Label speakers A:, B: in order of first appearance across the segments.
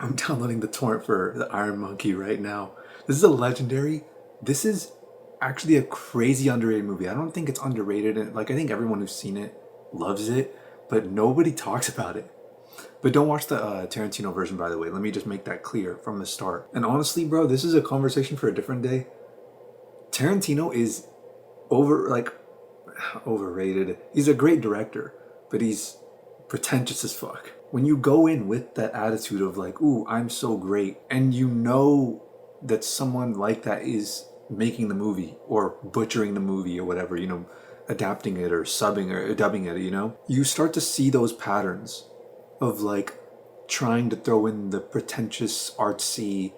A: I'm downloading the torrent for the Iron Monkey right now. This is a legendary. This is actually a crazy underrated movie. I don't think it's underrated, and like I think everyone who's seen it loves it, but nobody talks about it. But don't watch the Tarantino version, by the way. Let me just make that clear from the start. And honestly, bro, this is a conversation for a different day. Tarantino is overrated. He's a great director, but he's pretentious as fuck. When you go in with that attitude of like, ooh, I'm so great, and you know that someone like that is making the movie or butchering the movie or whatever, adapting it or subbing or dubbing it, you start to see those patterns of like trying to throw in the pretentious artsy,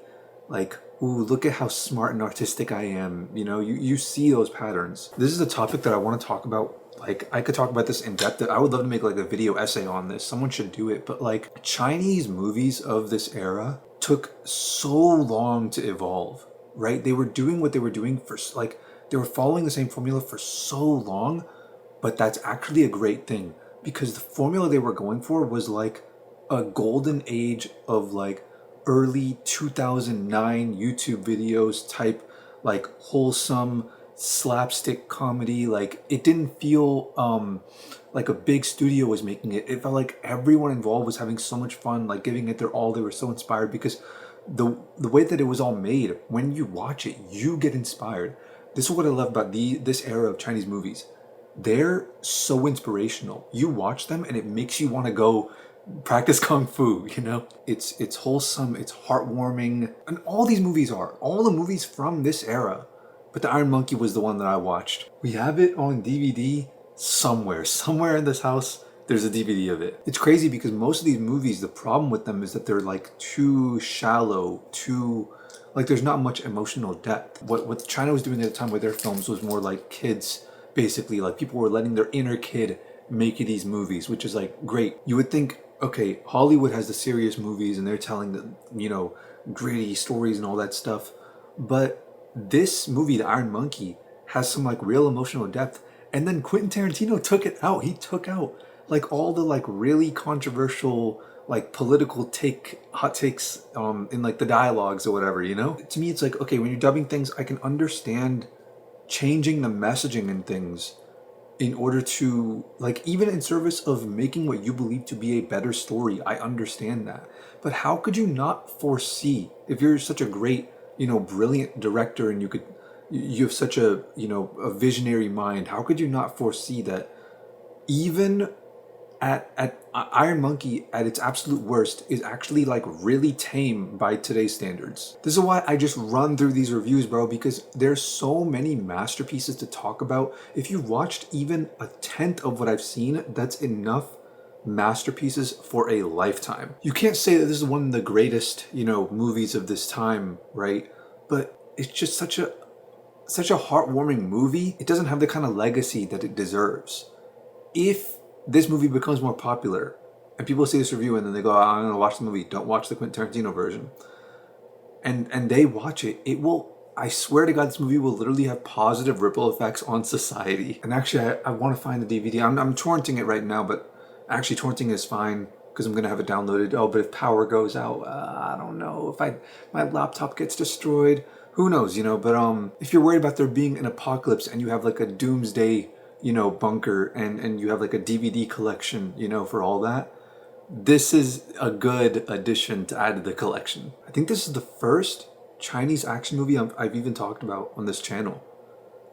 A: like, ooh, look at how smart and artistic I am. You see those patterns. This is a topic that I want to talk about. Like, I could talk about this in depth. I would love to make like a video essay on this. Someone should do it. But like, Chinese movies of this era took so long to evolve, right? They were doing what they were doing for like, they were following the same formula for so long, but that's actually a great thing because the formula they were going for was like a golden age of like early 2009 YouTube videos type, like wholesome slapstick comedy. Like, it didn't feel like a big studio was making it. It felt like everyone involved was having so much fun, like giving it their all. They were so inspired because the way that it was all made, when you watch it, you get inspired. This is what I love about this era of Chinese movies. They're so inspirational. You watch them and it makes you want to go practice kung fu. It's wholesome, it's heartwarming, and all these movies are. All the movies from this era. But the Iron Monkey was the one that I watched. We have it on DVD somewhere in this house. There's a DVD of it. It's crazy because most of these movies, the problem with them is that they're like too shallow, there's not much emotional depth. What China was doing at the time with their films was more like kids, basically. Like, people were letting their inner kid make these movies, which is like great. You would think, okay, Hollywood has the serious movies and they're telling the, gritty stories and all that stuff. But this movie, The Iron Monkey, has some like real emotional depth. And then Quentin Tarantino took it out. He took out like all the like really controversial, like political hot takes in like the dialogues or whatever, To me, it's like, okay, when you're dubbing things, I can understand changing the messaging and things in order to, like, even in service of making what you believe to be a better story. I understand that. But how could you not foresee, if you're such a great, brilliant director and you have such a, a visionary mind, how could you not foresee that even at Iron Monkey at its absolute worst is actually like really tame by today's standards? This is why I just run through these reviews, bro, because there's so many masterpieces to talk about. If you watched even a tenth of what I've seen, that's enough masterpieces for a lifetime. You can't say that this is one of the greatest, movies of this time, right? But it's just such a heartwarming movie. It doesn't have the kind of legacy that it deserves. If this movie becomes more popular and people see this review and then they go, I'm gonna watch the movie, don't watch the Quentin Tarantino version, and they watch it, it will, I swear to God, this movie will literally have positive ripple effects on society. And actually, I want to find the DVD. I'm torrenting it right now, but actually torrenting is fine because I'm gonna have it downloaded. Oh, but if power goes out, I don't know. If my laptop gets destroyed, who knows, But if you're worried about there being an apocalypse and you have like a doomsday, bunker and you have like a DVD collection, for all that, this is a good addition to add to the collection. I think this is the first Chinese action movie I've even talked about on this channel,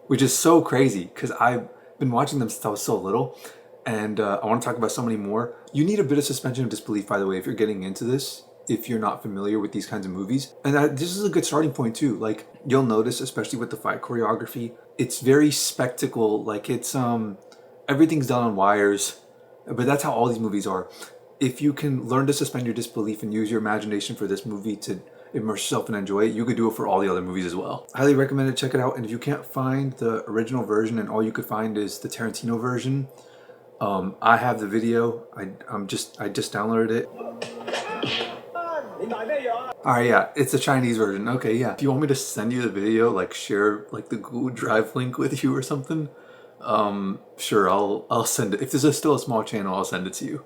A: which is so crazy because I've been watching them since I was so little, and I want to talk about so many more. You need a bit of suspension of disbelief, by the way, if you're getting into this, if you're not familiar with these kinds of movies. And this is a good starting point too. Like, you'll notice, especially with the fight choreography, it's very spectacle. Like, it's everything's done on wires, but that's how all these movies are. If you can learn to suspend your disbelief and use your imagination for this movie to immerse yourself and enjoy it, you could do it for all the other movies as well. Highly recommend it. Check it out. And if you can't find the original version and all you could find is the Tarantino version, I have the video. I just downloaded it. Alright, yeah, it's the Chinese version. Okay, yeah. If you want me to send you the video, like share like the Google Drive link with you or something, sure, I'll send it. If this is still a small channel, I'll send it to you.